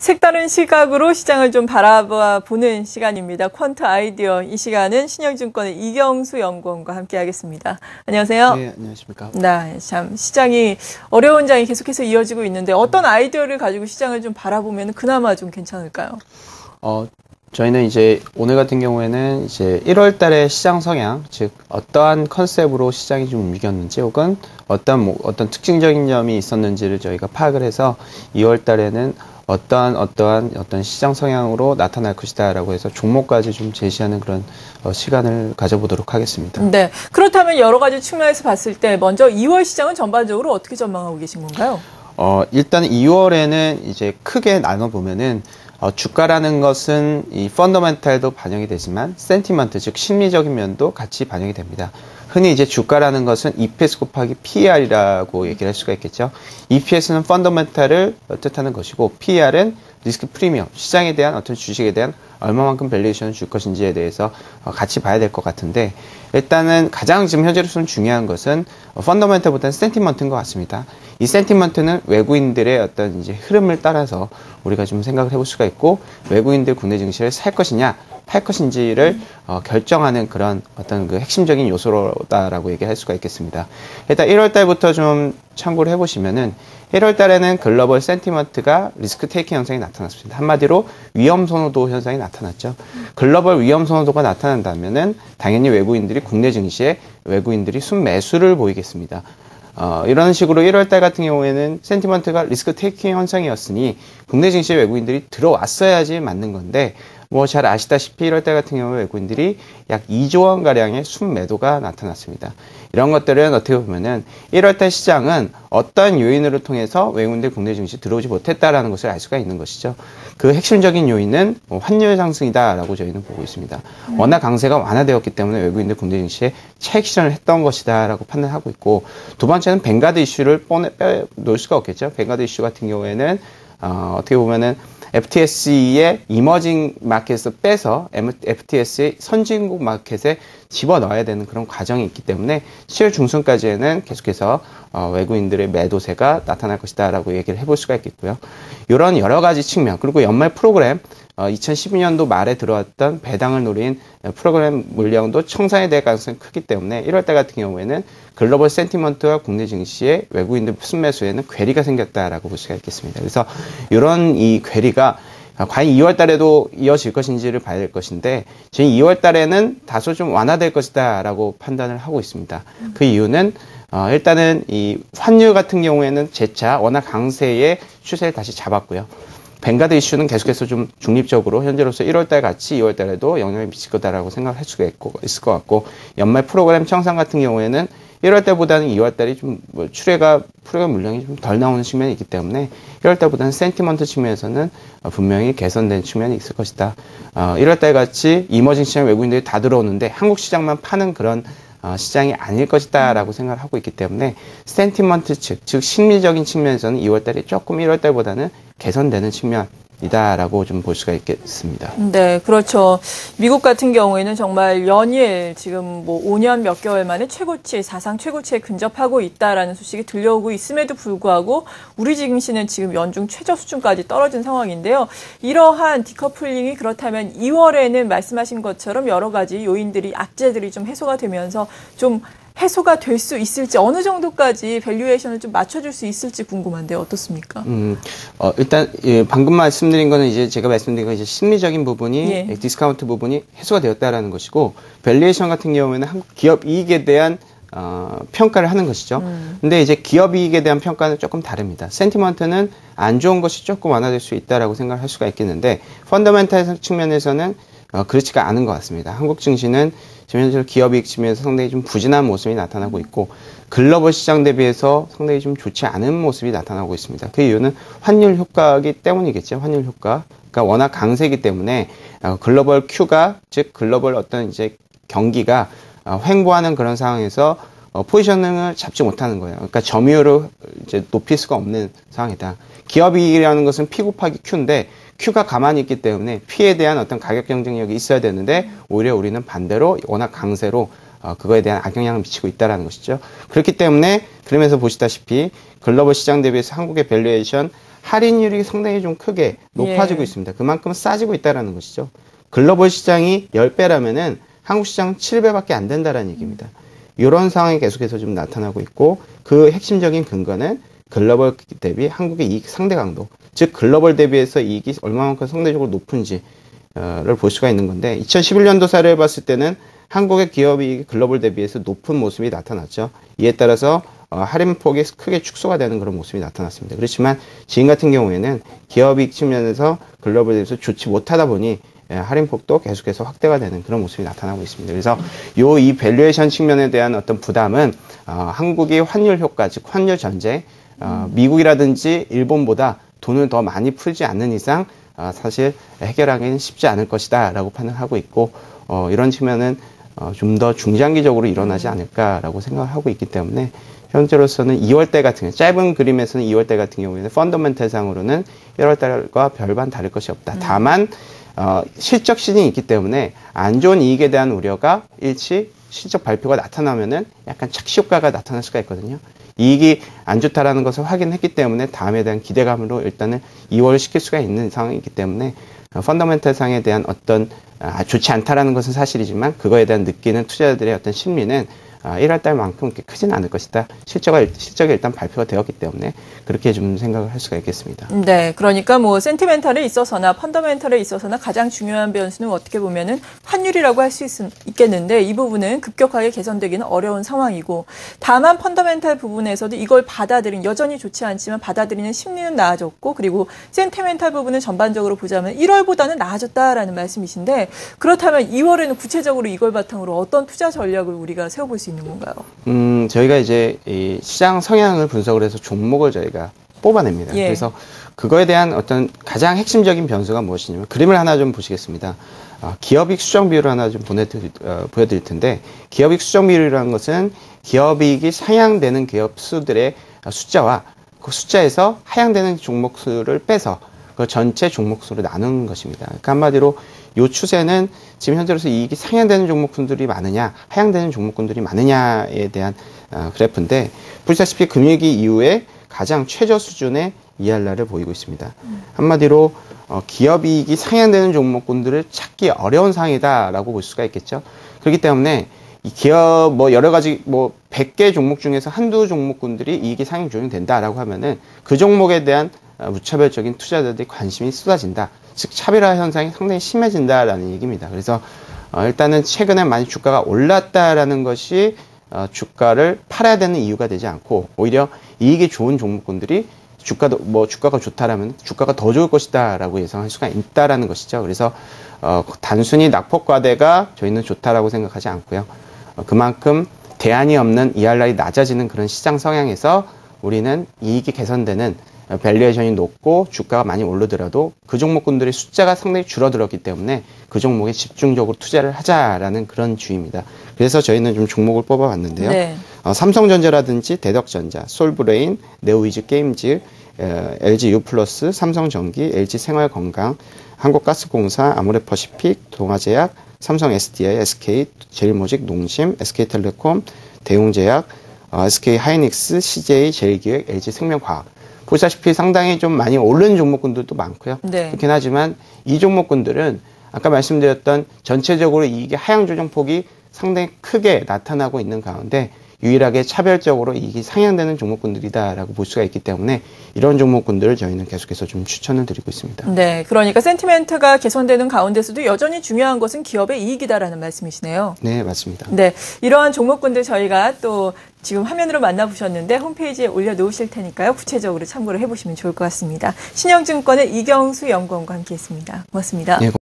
색다른 시각으로 시장을 좀 바라보는 시간입니다. 퀀트 아이디어. 이 시간은 신영증권의 이경수 연구원과 함께하겠습니다. 안녕하세요. 네, 안녕하십니까. 네, 참 시장이 어려운 장이 계속해서 이어지고 있는데 어떤 아이디어를 가지고 시장을 좀 바라보면 그나마 좀 괜찮을까요? 저희는 이제 오늘 같은 경우에는 이제 1월 달에 시장 성향, 즉 어떠한 컨셉으로 시장이 좀 움직였는지 혹은 어떤 특징적인 점이 있었는지를 저희가 파악을 해서 2월 달에는 어떠한 시장 성향으로 나타날 것이다라고 해서 종목까지 좀 제시하는 그런 시간을 가져보도록 하겠습니다. 네. 그렇다면 여러 가지 측면에서 봤을 때 먼저 2월 시장은 전반적으로 어떻게 전망하고 계신 건가요? 일단 2월에는 이제 크게 나눠보면은 주가라는 것은 이 펀더멘탈도 반영이 되지만 센티먼트, 즉 심리적인 면도 같이 반영이 됩니다. 흔히 이제 주가라는 것은 EPS 곱하기 PER이라고 얘기를 할 수가 있겠죠. EPS는 펀더멘탈을 뜻하는 것이고 PER은 리스크 프리미엄, 시장에 대한 어떤 주식에 대한 얼마만큼 밸류에이션을 줄 것인지에 대해서 같이 봐야 될 것 같은데, 일단은 가장 지금 현재로서는 중요한 것은 펀더멘탈보다는 센티먼트인 것 같습니다. 이 센티먼트는 외국인들의 어떤 이제 흐름을 따라서 우리가 좀 생각을 해볼 수가 있고, 외국인들 국내 증시를 살 것이냐 팔 것인지를 결정하는 그런 어떤 그 핵심적인 요소다라고 얘기할 수가 있겠습니다. 일단 1월 달부터 좀 참고를 해보시면은 1월 달에는 글로벌 센티먼트가 리스크 테이킹 현상이 나타났습니다. 한마디로 위험 선호도 현상이 나타났죠. 글로벌 위험 선호도가 나타난다면은 당연히 외국인들이 국내 증시에 외국인들이 순매수를 보이겠습니다. 이런 식으로 1월 달 같은 경우에는 센티먼트가 리스크 테이킹 현상이었으니 국내 증시에 외국인들이 들어왔어야지 맞는 건데, 뭐 잘 아시다시피 1월 달 같은 경우에 외국인들이 약 2조 원 가량의 순매도가 나타났습니다. 이런 것들은 어떻게 보면은 1월 달 시장은 어떤 요인으로 통해서 외국인들 국내 증시 들어오지 못했다라는 것을 알 수가 있는 것이죠. 그 핵심적인 요인은 환율 상승이다라고 저희는 보고 있습니다. 워낙 강세가 완화되었기 때문에 외국인들 국내 증시에 차익 실현을 했던 것이다라고 판단하고 있고, 두 번째는 뱅가드 이슈를 빼놓을 수가 없겠죠. 뱅가드 이슈 같은 경우에는 어떻게 보면은 FTSE의 이머징 마켓에서 빼서 FTS의 선진국 마켓에 집어넣어야 되는 그런 과정이 있기 때문에 7월 중순까지에는 계속해서 외국인들의 매도세가 나타날 것이다 라고 얘기를 해볼 수가 있겠고요. 이런 여러 가지 측면, 그리고 연말 프로그램 2012년도 말에 들어왔던 배당을 노린 프로그램 물량도 청산이 될 가능성이 크기 때문에 1월달 같은 경우에는 글로벌 센티먼트와 국내 증시의 외국인들 순매수에는 괴리가 생겼다라고 볼 수가 있겠습니다. 그래서 이런 이 괴리가 과연 2월 달에도 이어질 것인지를 봐야 될 것인데, 지금 2월 달에는 다소 좀 완화될 것이다 라고 판단을 하고 있습니다. 그 이유는 일단은 이 환율 같은 경우에는 재차 워낙 강세의 추세를 다시 잡았고요. 뱅가드 이슈는 계속해서 좀 중립적으로 현재로서 1월달 같이 2월달에도 영향을 미칠 거다라고 생각할 수가 있을 것 같고, 연말 프로그램 청산 같은 경우에는 1월달보다는 2월달이 좀 프로그램 물량이 좀 덜 나오는 측면이 있기 때문에 1월달보다는 센티먼트 측면에서는 분명히 개선된 측면이 있을 것이다. 1월달 같이 이머징 시장 외국인들이 다 들어오는데 한국 시장만 파는 그런 시장이 아닐 것이다 라고 생각을 하고 있기 때문에 센티먼트 즉 심리적인 측면에서는 2월달이 조금 1월달보다는 개선되는 측면이다라고 좀 볼 수가 있겠습니다. 네, 그렇죠. 미국 같은 경우에는 정말 연일 지금 뭐 5년 몇 개월 만에 최고치, 사상 최고치에 근접하고 있다라는 소식이 들려오고 있음에도 불구하고 우리 증시는 지금 연중 최저 수준까지 떨어진 상황인데요. 이러한 디커플링이 그렇다면 2월에는 말씀하신 것처럼 여러 가지 요인들이, 악재들이 좀 해소가 되면서 좀 해소가 될 수 있을지, 어느 정도까지 밸류에이션을 좀 맞춰줄 수 있을지 궁금한데요. 어떻습니까? 일단 방금 말씀드린 거는 이제 제가 말씀드린 건 이제 심리적인 부분이 디스카운트 부분이 해소가 되었다라는 것이고, 밸류에이션 같은 경우에는 한국 기업 이익에 대한 평가를 하는 것이죠. 근데 이제 기업 이익에 대한 평가는 조금 다릅니다. 센티먼트는 안 좋은 것이 조금 완화될 수 있다라고 생각할 수가 있겠는데, 펀더멘탈 측면에서는 그렇지가 않은 것 같습니다. 한국 증시는 지금 현재 기업이익 측면에서 상당히 좀 부진한 모습이 나타나고 있고, 글로벌 시장 대비해서 상당히 좀 좋지 않은 모습이 나타나고 있습니다. 그 이유는 환율 효과이기 때문이겠죠. 환율 효과가 워낙 강세이기 때문에 글로벌 Q가, 즉 글로벌 어떤 이제 경기가 횡보하는 그런 상황에서 포지셔닝을 잡지 못하는 거예요. 그러니까 점유율을 이제 높일 수가 없는 상황이다. 기업이익이라는 것은 P 곱하기 Q인데 Q가 가만히 있기 때문에 P에 대한 어떤 가격 경쟁력이 있어야 되는데, 오히려 우리는 반대로 워낙 강세로 그거에 대한 악영향을 미치고 있다는 것이죠. 그렇기 때문에 그러면서 보시다시피 글로벌 시장 대비해서 한국의 밸류에이션 할인율이 상당히 좀 크게 높아지고 있습니다. 그만큼 싸지고 있다는 것이죠. 글로벌 시장이 10배라면은 한국 시장 7배밖에 안 된다는 얘기입니다. 이런 상황이 계속해서 좀 나타나고 있고 그 핵심적인 근거는 글로벌 대비 한국의 이익 상대 강도, 즉 글로벌 대비해서 이익이 얼마만큼 상대적으로 높은지를 볼 수가 있는 건데 2011년도 사례를 봤을 때는 한국의 기업이익이 글로벌 대비해서 높은 모습이 나타났죠. 이에 따라서 할인폭이 크게 축소가 되는 그런 모습이 나타났습니다. 그렇지만 지금 같은 경우에는 기업이익 측면에서 글로벌 대비해서 좋지 못하다 보니 할인폭도 계속해서 확대가 되는 그런 모습이 나타나고 있습니다. 그래서 이 밸류에이션 측면에 대한 어떤 부담은 한국이 환율 효과, 즉 환율 전쟁, 미국이라든지 일본보다 돈을 더 많이 풀지 않는 이상 사실 해결하기는 쉽지 않을 것이다 라고 판단하고 있고 이런 측면은 좀 더 중장기적으로 일어나지 않을까라고 생각을 하고 있기 때문에 현재로서는 2월달 같은 경우, 짧은 그림에서는 2월달 같은 경우에는 펀더멘털상으로는 1월달과 별반 다를 것이 없다. 다만 실적 시즌이 있기 때문에 안 좋은 이익에 대한 우려가 일치 실적 발표가 나타나면은 약간 착시 효과가 나타날 수가 있거든요. 이익이 안 좋다라는 것을 확인했기 때문에 다음에 대한 기대감으로 일단은 2월을 시킬 수가 있는 상황이기 때문에 펀더멘털 상에 대한 어떤 좋지 않다라는 것은 사실이지만 그거에 대한 느끼는 투자자들의 어떤 심리는 1월달만큼 그렇게 크지는 않을 것이다. 실적이 일단 발표가 되었기 때문에 그렇게 좀 생각을 할 수가 있겠습니다. 네, 그러니까 뭐 센티멘털에 있어서나 펀더멘털에 있어서나 가장 중요한 변수는 어떻게 보면은 환율이라고 할 수 있겠는데 이 부분은 급격하게 개선되기는 어려운 상황이고 다만 펀더멘털 부분에서도 이걸 여전히 좋지 않지만 받아들이는 심리는 나아졌고 그리고 센티멘털 부분은 전반적으로 보자면 1월보다는 나아졌다라는 말씀이신데 그렇다면 2월에는 구체적으로 이걸 바탕으로 어떤 투자 전략을 우리가 세워볼 수 있는 건가요? 저희가 이제 이 시장 성향을 분석을 해서 종목을 저희가 뽑아냅니다. 그래서 그거에 대한 어떤 가장 핵심적인 변수가 무엇이냐면 그림을 하나 좀 보시겠습니다. 기업이익 수정 비율을 하나 좀 보여드릴 텐데 기업이익 수정 비율이라는 것은 기업이익이 상향되는 기업 수들의 숫자와 그 숫자에서 하향되는 종목 수를 빼서 그 전체 종목 수로 나누는 것입니다. 그러니까 한마디로 이 추세는 지금 현재로서 이익이 상향되는 종목군들이 많으냐, 하향되는 종목군들이 많으냐에 대한 그래프인데 보시다시피 금융위기 이후에 가장 최저 수준의 ERR을 보이고 있습니다. 한마디로 기업이익이 상향되는 종목군들을 찾기 어려운 상황이다라고 볼 수가 있겠죠. 그렇기 때문에 이 기업 여러 가지 100개 종목 중에서 한두 종목군들이 이익이 상향 조정된다라고 하면은 그 종목에 대한 무차별적인 투자자들의 관심이 쏟아진다. 즉 차별화 현상이 상당히 심해진다라는 얘기입니다. 그래서 일단은 최근에 많이 주가가 올랐다라는 것이 주가를 팔아야 되는 이유가 되지 않고 오히려 이익이 좋은 종목군들이 주가가 좋다라면 주가가 더 좋을 것이다라고 예상할 수가 있다라는 것이죠. 그래서 단순히 낙폭과대가 저희는 좋다라고 생각하지 않고요. 그만큼 대안이 없는 ERR이 낮아지는 그런 시장 성향에서 우리는 이익이 개선되는 밸류에이션이 높고 주가가 많이 오르더라도 그 종목군들의 숫자가 상당히 줄어들었기 때문에 그 종목에 집중적으로 투자를 하자라는 그런 주의입니다. 그래서 저희는 좀 종목을 뽑아봤는데요. 네. 삼성전자라든지 대덕전자, 솔브레인, 네오이즈 게임즈, LG U+, 삼성전기, LG생활건강, 한국가스공사, 아모레퍼시픽, 동아제약, 삼성 SDI, SK, 제일모직, 농심, SK텔레콤, 대웅제약, SK하이닉스, CJ, 제일기획, LG생명과학. 보시다시피 상당히 좀 많이 오른 종목군들도 많고요. 네. 그렇긴 하지만 이 종목군들은 아까 말씀드렸던 전체적으로 이익의 하향 조정폭이 상당히 크게 나타나고 있는 가운데 유일하게 차별적으로 이익이 상향되는 종목군들이다라고 볼 수가 있기 때문에 이런 종목군들을 저희는 계속해서 좀 추천을 드리고 있습니다. 네, 그러니까 센티멘트가 개선되는 가운데서도 여전히 중요한 것은 기업의 이익이다라는 말씀이시네요. 네, 맞습니다. 네, 이러한 종목군들 저희가 또 지금 화면으로 만나보셨는데 홈페이지에 올려놓으실 테니까요. 구체적으로 참고를 해보시면 좋을 것 같습니다. 신영증권의 이경수 연구원과 함께했습니다. 고맙습니다. 네,